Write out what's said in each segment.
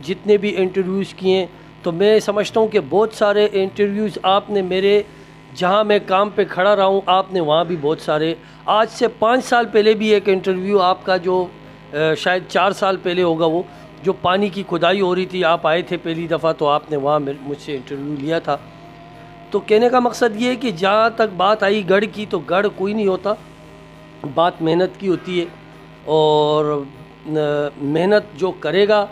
جتنے بھی انٹرویوز کیے، تو میں سمجھتا ہوں کہ بہت سارے انٹرویوز آپ نے میرے جہاں میں کام پہ کھڑا رہا ہوں آپ نے وہاں بھی بہت سارے، آج سے 5 سال پہلے بھی ایک انٹرویو آپ کا جو شاید 4 سال پہلے ہوگا، وہ جو پانی کی کھدائی ہو رہی تھی، آپ آئے تھے پہلی دفعہ تو آپ نے وہاں مجھ سے انٹرویو لیا تھا۔ تو کہنے کا مقصد یہ ہے کہ جہاں تک بات آئی گڑھ کی، تو گڑھ کوئی نہیں ہوتا، بات محنت کی ہوتی ہے، اور محنت جو کرے گا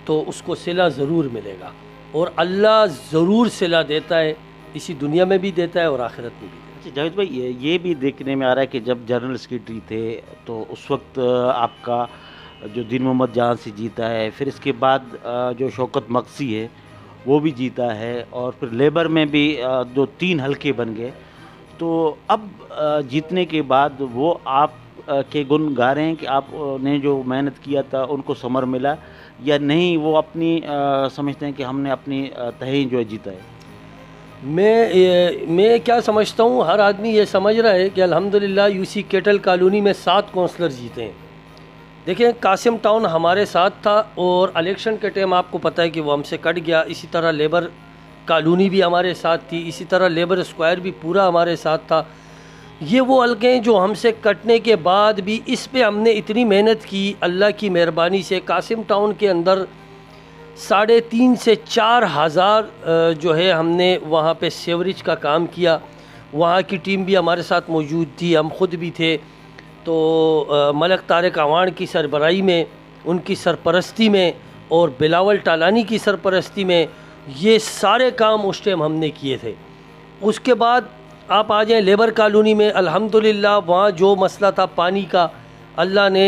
تو اس کو صلہ ضرور ملے گا، اور اللہ ضرور صلہ دیتا ہے، اسی دنیا میں بھی دیتا ہے اور آخرت میں بھی دیتا ہے۔ جاوید بھائی، یہ بھی دیکھنے میں آ رہا ہے کہ جب جنرل سیکریٹری تھے تو اس وقت آپ کا جو دین محمد جہاں سے جیتا ہے، پھر اس کے بعد جو شوکت مقصی ہے وہ بھی جیتا ہے، اور پھر لیبر میں بھی جو 3 حلقے بن گئے، تو اب جیتنے کے بعد وہ آپ کے گن گا رہے ہیں کہ آپ نے جو محنت کیا تھا ان کو ثمر ملا، یا نہیں وہ اپنی سمجھتے ہیں کہ ہم نے اپنی تہیں جو ہے جیتا ہے؟ میں کیا سمجھتا ہوں، ہر آدمی یہ سمجھ رہا ہے کہ الحمدللہ یو سی کیٹل کالونی میں 7 کونسلر جیتے ہیں۔ دیکھیں، قاسم ٹاؤن ہمارے ساتھ تھا، اور الیکشن کے ٹائم آپ کو پتہ ہے کہ وہ ہم سے کٹ گیا، اسی طرح لیبر کالونی بھی ہمارے ساتھ تھی، اسی طرح لیبر اسکوائر بھی پورا ہمارے ساتھ تھا۔ یہ وہ حلقے ہیں جو ہم سے کٹنے کے بعد بھی اس پہ ہم نے اتنی محنت کی، اللہ کی مہربانی سے قاسم ٹاؤن کے اندر 3.5 سے 4 ہزار جو ہے ہم نے وہاں پہ سیوریج کا کام کیا، وہاں کی ٹیم بھی ہمارے ساتھ موجود تھی، ہم خود بھی تھے، تو ملک طارق اعوان کی سربراہی میں، ان کی سرپرستی میں، اور بلاول ٹالانی کی سرپرستی میں یہ سارے کام اس ٹائم ہم نے کیے تھے۔ اس کے بعد آپ آ جائیں لیبر کالونی میں، الحمدللہ وہاں جو مسئلہ تھا پانی کا، اللہ نے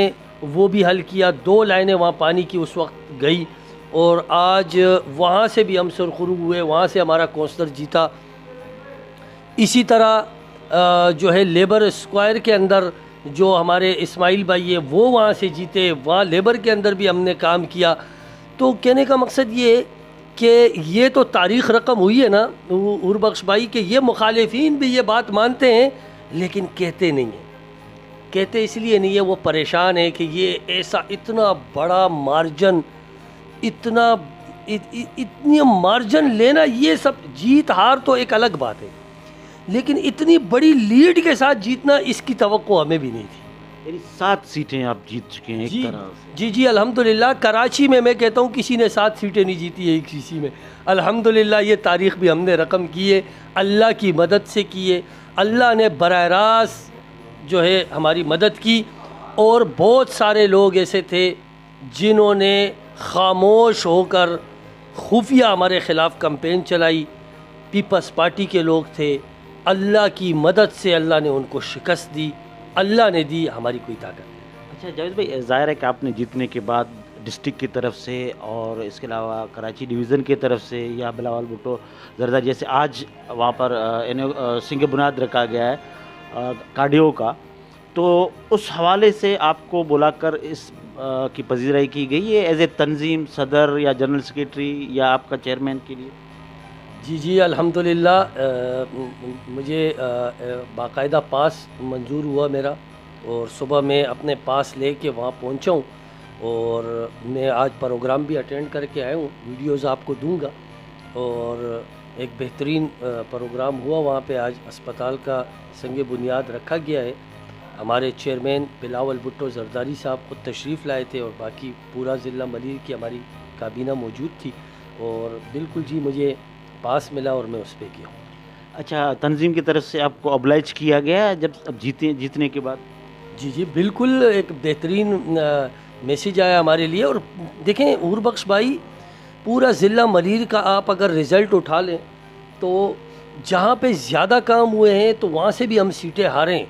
وہ بھی حل کیا، 2 لائنیں وہاں پانی کی اس وقت گئی، اور آج وہاں سے بھی ہم سرخرو ہوئے، وہاں سے ہمارا کونسلر جیتا۔ اسی طرح جو ہے لیبر اسکوائر کے اندر جو ہمارے اسماعیل بھائی ہے وہ وہاں سے جیتے، وہاں لیبر کے اندر بھی ہم نے کام کیا۔ تو کہنے کا مقصد یہ ہے کہ یہ تو تاریخ رقم ہوئی ہے نا عور بخش بھائی، کہ یہ مخالفین بھی یہ بات مانتے ہیں لیکن کہتے نہیں ہیں۔ کہتے اس لیے نہیں ہے، وہ پریشان ہے کہ یہ ایسا اتنا بڑا مارجن، اتنی مارجن لینا، یہ سب جیت ہار تو ایک الگ بات ہے، لیکن اتنی بڑی لیڈ کے ساتھ جیتنا اس کی توقع ہمیں بھی نہیں تھی۔ یعنی 7 سیٹیں آپ جیت چکے ہیں ایک طرح سے۔ جی الحمدللہ، کراچی میں کہتا ہوں کسی نے 7 سیٹیں نہیں جیتی ہے ایک کسی میں، الحمدللہ یہ تاریخ بھی ہم نے رقم کی ہے، اللہ کی مدد سے کی ہے، اللہ نے براہ راست جو ہے ہماری مدد کی، اور بہت سارے لوگ ایسے تھے جنہوں نے خاموش ہو کر خفیہ ہمارے خلاف کمپین چلائی، پیپلز پارٹی کے لوگ تھے، اللہ کی مدد سے اللہ نے ان کو شکست دی، اللہ نے دی، ہماری کوئی طاقت نہیں۔ اچھا جاوید بھائی، ظاہر ہے کہ آپ نے جیتنے کے بعد ڈسٹرکٹ کی طرف سے اور اس کے علاوہ کراچی ڈویژن کی طرف سے یا بلاول بھٹو زرداری جیسے آج وہاں پر سنگ بنیاد رکھا گیا ہے کارڈیو کا، تو اس حوالے سے آپ کو بلا کر اس کی پذیرائی کی گئی ہے ایز اے تنظیم صدر یا جنرل سیکریٹری یا آپ کا چیئرمین کے لیے؟ جی الحمدللہ، مجھے باقاعدہ پاس منظور ہوا میرا، اور صبح میں اپنے پاس لے کے وہاں پہنچا ہوں، اور میں آج پروگرام بھی اٹینڈ کر کے آیا ہوں، ویڈیوز آپ کو دوں گا، اور ایک بہترین پروگرام ہوا وہاں پہ۔ آج اسپتال کا سنگ بنیاد رکھا گیا ہے، ہمارے چیئرمین بلاول بھٹو زرداری صاحب خود تشریف لائے تھے، اور باقی پورا ضلع ملیر کی ہماری کابینہ موجود تھی، اور بالکل جی مجھے پاس ملا اور میں اس پہ کیا ہوں۔ اچھا، تنظیم کی طرف سے آپ کو ابلائج کیا گیا جب اب جیتنے کے بعد؟ جی بالکل، ایک بہترین میسیج آیا ہمارے لیے، اور دیکھیں عور بخش بھائی، پورا ضلع ملیر کا آپ اگر رزلٹ اٹھا لیں تو جہاں پہ زیادہ کام ہوئے ہیں تو وہاں سے بھی ہم سیٹیں ہارے ہیں،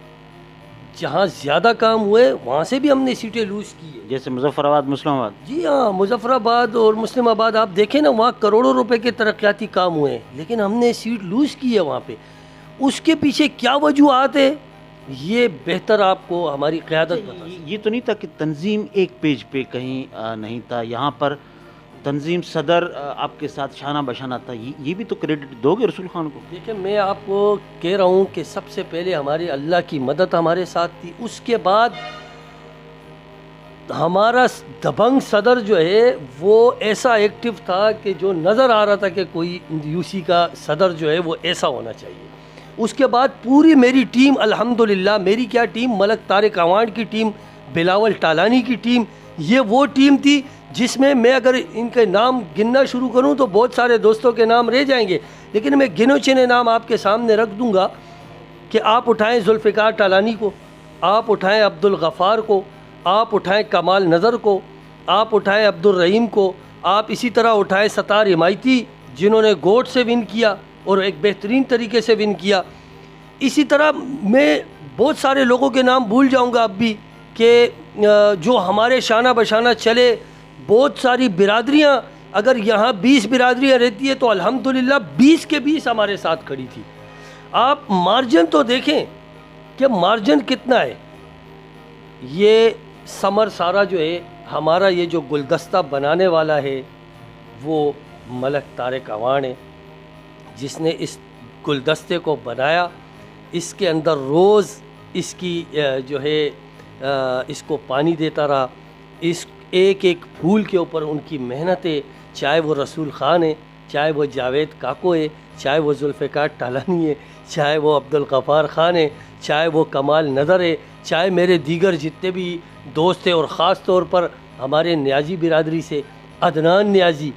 جہاں زیادہ کام ہوئے وہاں سے بھی ہم نے سیٹیں لوز کی ہیں، جیسے مظفر آباد، مسلم آباد۔ جی ہاں، مظفر آباد اور مسلم آباد آپ دیکھیں نا، وہاں کروڑوں روپے کے ترقیاتی کام ہوئے ہیں، لیکن ہم نے سیٹ لوز کی ہے وہاں پہ۔ اس کے پیچھے کیا وجوہات ہے، یہ بہتر آپ کو ہماری قیادت بتا سکتی ہے۔ یہ تو نہیں تھا کہ تنظیم ایک پیج پہ کہیں نہیں تھا، یہاں پر تنظیم صدر آپ کے ساتھ شانہ بشانہ تھا، یہ بھی تو کریڈٹ دو گے رسول خان کو؟ دیکھیں، میں آپ کو کہہ رہا ہوں کہ سب سے پہلے ہمارے اللہ کی مدد ہمارے ساتھ تھی، اس کے بعد ہمارا دبنگ صدر جو ہے وہ ایسا ایکٹیو تھا کہ جو نظر آ رہا تھا کہ کوئی یو سی کا صدر جو ہے وہ ایسا ہونا چاہیے. اس کے بعد پوری میری ٹیم الحمدللہ، میری کیا ٹیم، ملک طارق اعوان کی ٹیم، بلاول ٹالانی کی ٹیم، یہ وہ ٹیم تھی جس میں اگر ان کے نام گننا شروع کروں تو بہت سارے دوستوں کے نام رہ جائیں گے، لیکن میں گنے چنے نام آپ کے سامنے رکھ دوں گا کہ آپ اٹھائیں ذوالفقار ٹالانی کو، آپ اٹھائیں عبدالغفار کو، آپ اٹھائیں کمال نظر کو، آپ اٹھائیں عبدالرحیم کو، آپ اسی طرح اٹھائیں ستار حمایتی جنہوں نے گوٹ سے ون کیا اور ایک بہترین طریقے سے ون کیا. اسی طرح میں بہت سارے لوگوں کے نام بھول جاؤں گا اب بھی کہ جو ہمارے شانہ بشانہ چلے. بہت ساری برادریاں، اگر یہاں 20 برادریاں رہتی ہے تو الحمدللہ 20 کے 20 ہمارے ساتھ کھڑی تھی. آپ مارجن تو دیکھیں کہ مارجن کتنا ہے. یہ سمر سارا جو ہے ہمارا، یہ جو گلدستہ بنانے والا ہے وہ ملک طارق اعوان ہے، جس نے اس گلدستے کو بنایا. اس کے اندر روز اس کی جو ہے اس کو پانی دیتا رہا. اس ایک ایک پھول کے اوپر ان کی محنت ہے، چاہے وہ رسول خان ہے، چاہے وہ جاوید کاکو ہے، چاہے وہ ذوالفقار ٹالانی ہے، چاہے وہ عبدالغفار خان ہے، چاہے وہ کمال نظر ہے، چاہے میرے دیگر جتنے بھی دوست ہیں، اور خاص طور پر ہمارے نیازی برادری سے عدنان نیازی،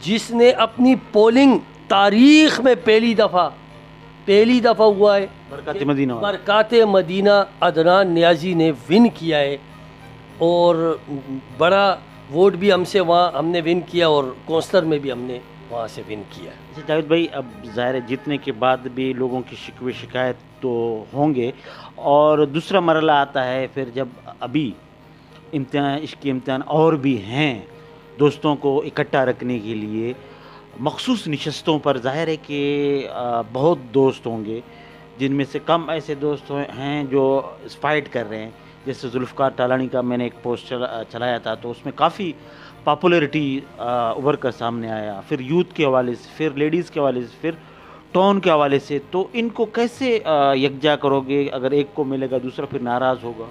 جس نے اپنی پولنگ تاریخ میں پہلی دفعہ ہوا ہے، برکات مدینہ عدنان نیازی نے ون کیا ہے. اور بڑا ووٹ بھی ہم سے وہاں ہم نے ون کیا، اور کونسلر میں بھی ہم نے وہاں سے ون کیا. جاوید بھائی، اب ظاہر ہے جیتنے کے بعد بھی لوگوں کی شکوے شکایت تو ہوں گے، اور دوسرا مرحلہ آتا ہے پھر جب ابھی عشقی امتحان اور بھی ہیں دوستوں کو اکٹھا رکھنے کے لیے مخصوص نشستوں پر. ظاہر ہے کہ بہت دوست ہوں گے، جن میں سے کم ایسے دوست ہیں جو فائٹ کر رہے ہیں. جیسے ذوالفقار ٹالانی کا میں نے ایک پوسٹ چلایا تھا تو اس میں کافی پاپولیرٹی ابھر کر سامنے آیا، پھر یوتھ کے حوالے سے، پھر لیڈیز کے حوالے سے، پھر ٹون کے حوالے سے. تو ان کو کیسے یکجا کرو گے؟ اگر ایک کو ملے گا دوسرا پھر ناراض ہوگا.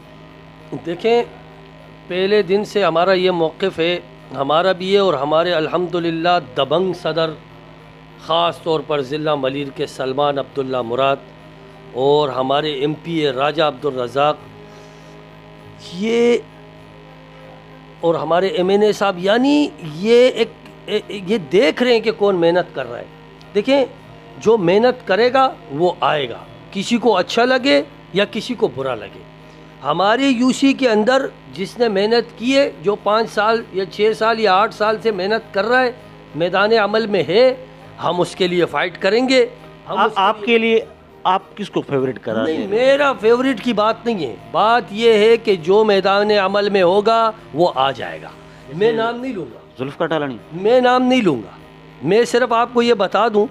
دیکھیں، پہلے دن سے ہمارا یہ موقف ہے، ہمارا بھی ہے، اور ہمارے الحمدللہ دبنگ صدر خاص طور پر ضلع ملیر کے سلمان عبداللہ مراد، اور ہمارے ایم پی اے راجہ عبدالرزاق، یہ اور ہمارے ایم این اے صاحب، یعنی یہ دیکھ رہے ہیں کہ کون محنت کر رہا ہے. دیکھیں، جو محنت کرے گا وہ آئے گا، کسی کو اچھا لگے یا کسی کو برا لگے. ہماری یو سی کے اندر جس نے محنت کی ہے، جو 5 سال یا 6 سال یا 8 سال سے محنت کر رہا ہے، میدان عمل میں ہے، ہم اس کے لیے فائٹ کریں گے. آپ کے لیے آپ کس کو فیوریٹ کر رہے ہیں؟ نہیں، میرا فیوریٹ کی بات نہیں ہے، بات یہ ہے کہ جو میدان عمل میں ہوگا وہ آ جائے گا. میں نام نہیں لوں گا، ذوالفقار ٹالانی، میں نام نہیں لوں گا. میں صرف آپ کو یہ بتا دوں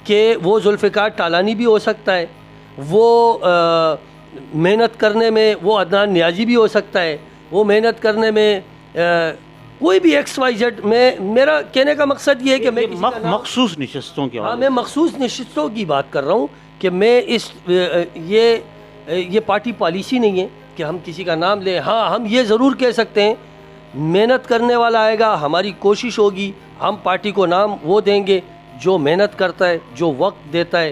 کہ وہ ذوالفقار ٹالانی بھی ہو سکتا ہے، وہ محنت کرنے میں وہ عدنان نیازی بھی ہو سکتا ہے، وہ محنت کرنے میں کوئی بھی ایکس وائی زیڈ. میرا کہنے کا مقصد یہ ہے کہ میں مخصوص نشستوں کی میں مخصوص نشستوں کی بات کر رہا ہوں کہ میں یہ پارٹی پالیسی نہیں ہے کہ ہم کسی کا نام لیں. ہاں، ہم یہ ضرور کہہ سکتے ہیں محنت کرنے والا آئے گا، ہماری کوشش ہوگی، ہم پارٹی کو نام وہ دیں گے جو محنت کرتا ہے، جو وقت دیتا ہے،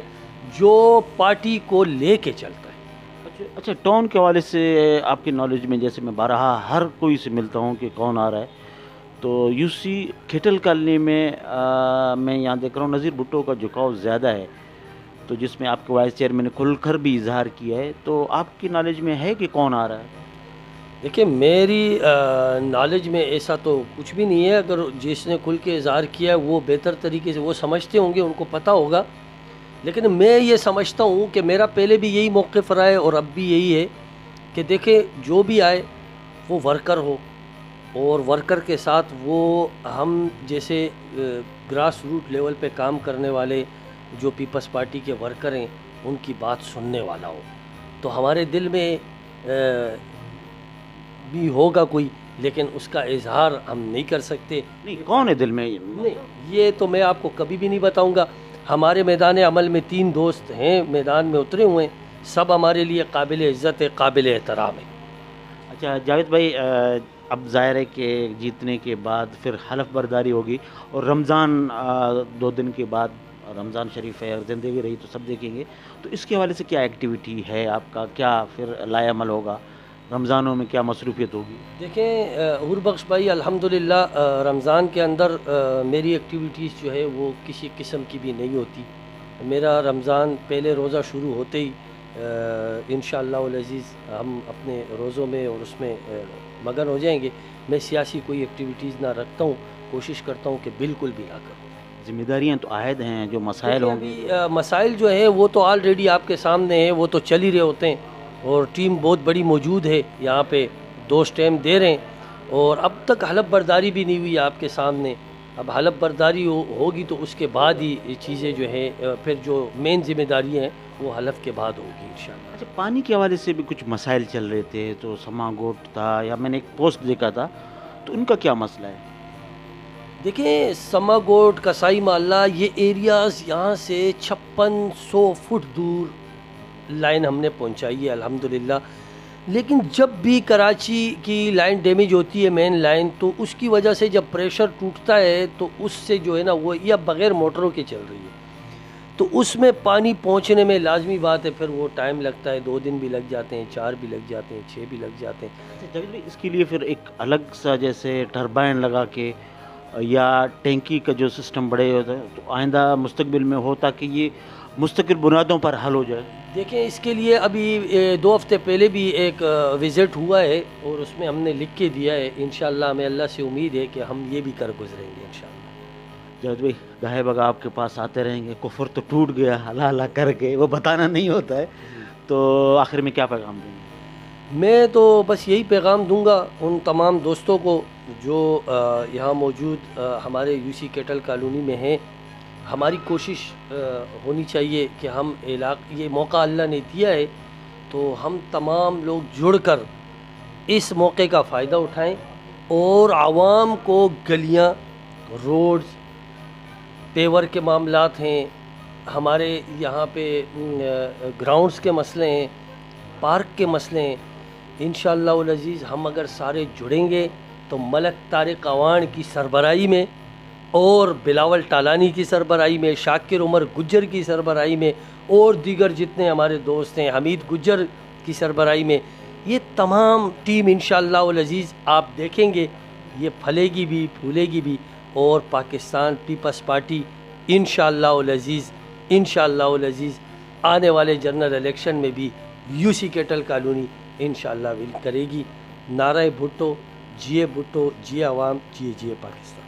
جو پارٹی کو لے کے چلتا ہے. اچھا، ٹون کے حوالے سے آپ کی نالج میں، جیسے میں بارہا ہر کوئی سے ملتا ہوں کہ کون آ رہا ہے، تو یو سی کھیٹل کالونی میں میں یہاں دیکھ رہا ہوں نذیر بھٹو کا جھکاؤ زیادہ ہے، تو جس میں آپ کے وائس چیئرمین نے کھل کر بھی اظہار کیا ہے. تو آپ کی نالج میں ہے کہ کون آ رہا ہے؟ دیکھیں، میری نالج میں ایسا تو کچھ بھی نہیں ہے. اگر جس نے کھل کے اظہار کیا ہے وہ بہتر طریقے سے وہ سمجھتے ہوں گے، ان کو پتہ ہوگا. لیکن میں یہ سمجھتا ہوں کہ میرا پہلے بھی یہی موقف رہا ہے اور اب بھی یہی ہے کہ دیکھیں، جو بھی آئے وہ ورکر ہو، اور ورکر کے ساتھ وہ ہم جیسے گراس روٹ لیول پہ کام کرنے والے جو پیپلز پارٹی کے ورکر ہیں ان کی بات سننے والا ہو. تو ہمارے دل میں بھی ہوگا کوئی، لیکن اس کا اظہار ہم نہیں کر سکتے. نہیں، کون ہے دل میں؟ نہیں، یہ تو میں آپ کو کبھی بھی نہیں بتاؤں گا. ہمارے میدان عمل میں 3 دوست ہیں، میدان میں اترے ہوئے ہیں، سب ہمارے لیے قابل عزت ہے، قابل احترام ہے. اچھا جاوید بھائی، اب ظاہر ہے کہ جیتنے کے بعد پھر حلف برداری ہوگی اور رمضان 2 دن کے بعد رمضان شریف ہے، اور زندگی رہی تو سب دیکھیں گے، تو اس کے حوالے سے کیا ایکٹیویٹی ہے آپ کا، کیا پھر لائے عمل ہوگا، رمضانوں میں کیا مصروفیت ہوگی؟ دیکھیں حور بخش بھائی، الحمدللہ رمضان کے اندر میری ایکٹیویٹیز جو ہے وہ کسی قسم کی بھی نہیں ہوتی. میرا رمضان پہلے روزہ شروع ہوتے ہی انشاءاللہ العزیز ہم اپنے روزوں میں اور اس میں مگن ہو جائیں گے. میں سیاسی کوئی ایکٹیویٹیز نہ رکھتا ہوں، کوشش کرتا ہوں کہ بالکل بھی نہ کروں. ذمہ داریاں تو عائد ہیں، جو مسائل ہوں گے. مسائل جو ہیں وہ تو آلریڈی آپ کے سامنے ہیں، وہ تو چل ہی رہے ہوتے ہیں، اور ٹیم بہت بڑی موجود ہے یہاں پہ، 2 سٹیم دے رہے ہیں، اور اب تک حلف برداری بھی نہیں ہوئی آپ کے سامنے. اب حلف برداری ہوگی تو اس کے بعد ہی یہ چیزیں جو ہیں پھر جو مین ذمہ داریاں ہیں وہ حلف کے بعد ہوگی انشاءاللہ. اچھا، پانی کے حوالے سے بھی کچھ مسائل چل رہے تھے، تو سما گوٹ تھا، یا میں نے ایک پوسٹ دیکھا تھا، تو ان کا کیا مسئلہ ہے؟ دیکھیں سما گوٹ، کسائی محلہ، یہ ایریاز یہاں سے 5600 فٹ دور لائن ہم نے پہنچائی ہے الحمدللہ. لیکن جب بھی کراچی کی لائن ڈیمیج ہوتی ہے مین لائن، تو اس کی وجہ سے جب پریشر ٹوٹتا ہے تو اس سے جو ہے نا وہ یا بغیر موٹروں کے چل رہی ہے، تو اس میں پانی پہنچنے میں لازمی بات ہے پھر وہ ٹائم لگتا ہے. 2 دن بھی لگ جاتے ہیں، 4 بھی لگ جاتے ہیں، 6 بھی لگ جاتے ہیں. جاوید بھائی، اس کے لیے پھر ایک الگ سا جیسے ٹربائن لگا کے یا ٹینکی کا جو سسٹم بڑے ہوتا ہے، تو آئندہ مستقبل میں ہو تاکہ یہ مستقل بنیادوں پر حل ہو جائے. دیکھیں اس کے لیے ابھی 2 ہفتے پہلے بھی ایک وزٹ ہوا ہے، اور اس میں ہم نے لکھ کے دیا ہے. انشاءاللہ ہمیں اللہ سے امید ہے کہ ہم یہ بھی کر گزریں گے انشاءاللہ. جاوید بھائی، گاہے بگا آپ کے پاس آتے رہیں گے، کفر تو ٹوٹ گیا اللہ اللہ کر کے، وہ بتانا نہیں ہوتا ہے، تو آخر میں کیا پیغام دیں گے؟ میں تو بس یہی پیغام دوں گا ان تمام دوستوں کو جو یہاں موجود ہمارے یو سی کیٹل کالونی میں ہیں. ہماری کوشش ہونی چاہیے کہ ہم یہ موقع اللہ نے دیا ہے تو ہم تمام لوگ جڑ کر اس موقع کا فائدہ اٹھائیں، اور عوام کو گلیاں، روڈز، پیور کے معاملات ہیں، ہمارے یہاں پہ گراؤنڈز کے مسئلے ہیں، پارک کے مسئلے ہیں. انشاءاللہ العزیز ہم اگر سارے جڑیں گے تو ملک طارق اعوان کی سربراہی میں اور بلاول ٹالانی کی سربراہی میں، شاکر عمر گجر کی سربراہی میں، اور دیگر جتنے ہمارے دوست ہیں، حمید گجر کی سربراہی میں، یہ تمام ٹیم انشاءاللہ العزیز آپ دیکھیں گے یہ پھلے گی بھی، پھولے گی بھی، اور پاکستان پیپلز پارٹی انشاءاللہ العزیز آنے والے جنرل الیکشن میں بھی یو سی کیٹل کالونی انشاءاللہ ول کرے گی. نعرہ بھٹو، جیے بھٹو، جیے عوام، جیے جیے پاکستان.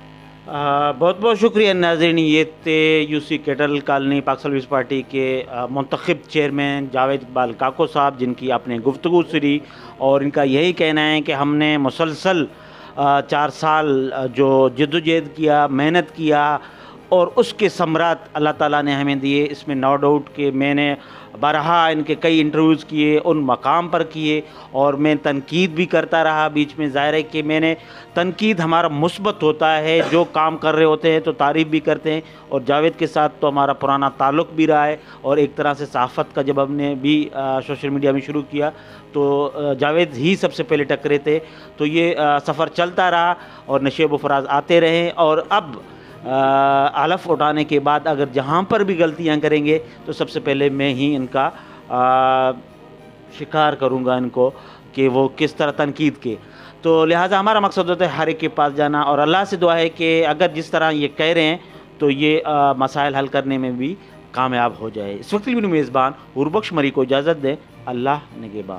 بہت بہت شکریہ ناظرین. یہ تھے یو سی کیٹل کالونی پاک سلویز پارٹی کے منتخب چیئرمین جاوید اقبال کاکو صاحب، جن کی آپ نے گفتگو سنی، اور ان کا یہی کہنا ہے کہ ہم نے مسلسل 4 سال جو جدوجہد کیا، محنت کیا، اور اس کے ثمرات اللہ تعالیٰ نے ہمیں دیے. اس میں نو ڈاؤٹ کہ میں نے بارہا ان کے کئی انٹرویوز کیے، ان مقام پر کیے، اور میں تنقید بھی کرتا رہا بیچ میں. ظاہر ہے کہ میں نے تنقید ہمارا مثبت ہوتا ہے، جو کام کر رہے ہوتے ہیں تو تعریف بھی کرتے ہیں، اور جاوید کے ساتھ تو ہمارا پرانا تعلق بھی رہا ہے. اور ایک طرح سے صحافت کا جب ہم نے بھی سوشل میڈیا میں شروع کیا تو جاوید ہی سب سے پہلے ٹکرے تھے. تو یہ سفر چلتا رہا اور نشیب و فراز آتے رہے، اور اب حلف اٹھانے کے بعد اگر جہاں پر بھی غلطیاں کریں گے تو سب سے پہلے میں ہی ان کا شکار کروں گا، ان کو کہ وہ کس طرح تنقید کے. تو لہٰذا ہمارا مقصد ہوتا ہے ہر ایک کے پاس جانا، اور اللہ سے دعا ہے کہ اگر جس طرح یہ کہہ رہے ہیں تو یہ مسائل حل کرنے میں بھی کامیاب ہو جائے. اس وقت بھی میزبان حور بخش مری کو اجازت دیں. اللہ نگہبان.